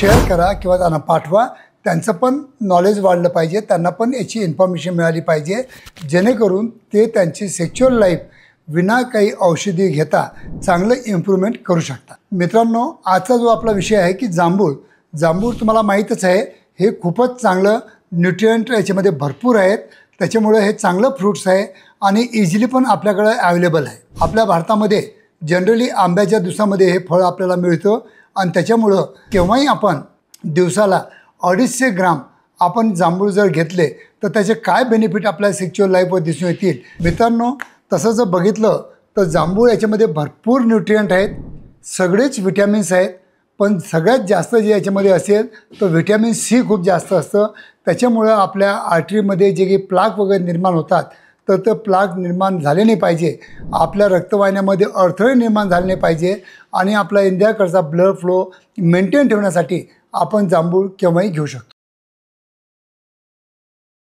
Share करा किंवा त्यांना पाठवा। त्यांचं पण नॉलेज वाढलं पाहिजे, त्यांना पण याची इन्फॉर्मेशन मिळाली पाहिजे, जेणेकरून ते त्यांची सेक्शुअल लाईफ विना काही औषधी घेता चांगलं इम्प्रूव्हमेंट करू शकतात। मित्रांनो, आजचा जो आपला विषय आहे की जांभूळ तुम्हाला माहीतच आहे, हे खूपच चांगलं न्यूट्रिएंट याच्यामध्ये भरपूर आहेत, त्याच्यामुळे हे चांगलं फ्रूट्स आहे आणि इझिली पण आपल्याकडे अवेलेबल आहे। आपल्या भारतामध्ये जनरली आंब्याच्या दिवसामध्ये हे फळ आपल्याला मिळतं आणि त्याच्यामुळं केव्हाही आपण दिवसाला 250 ग्राम आपण जांभूळ जर घेतले तर त्याचे काय बेनिफिट आपल्या सेक्शुअल लाईफवर दिसून येतील। मित्रांनो, तसं जर बघितलं तर जांभूळ याच्यामध्ये भरपूर न्यूट्रिएंट आहेत, सगळेच विटॅमिन्स आहेत, पण सगळ्यात जास्त जे याच्यामध्ये असेल तर व्हिटॅमिन सी खूप जास्त असतं। त्याच्यामुळं आपल्या आर्टरीमध्ये जे काही प्लाक वगैरे निर्माण होतात तर ते प्लाक निर्माण झाले नाही पाहिजे, आपल्या रक्तवाहिन्यामध्ये अडथळे निर्माण झाले नाही पाहिजे आणि आपला इंडियाकडचा ब्लड फ्लो मेंटेन ठेवण्यासाठी आपण जांभूळ केव्हाही घेऊ शकतो।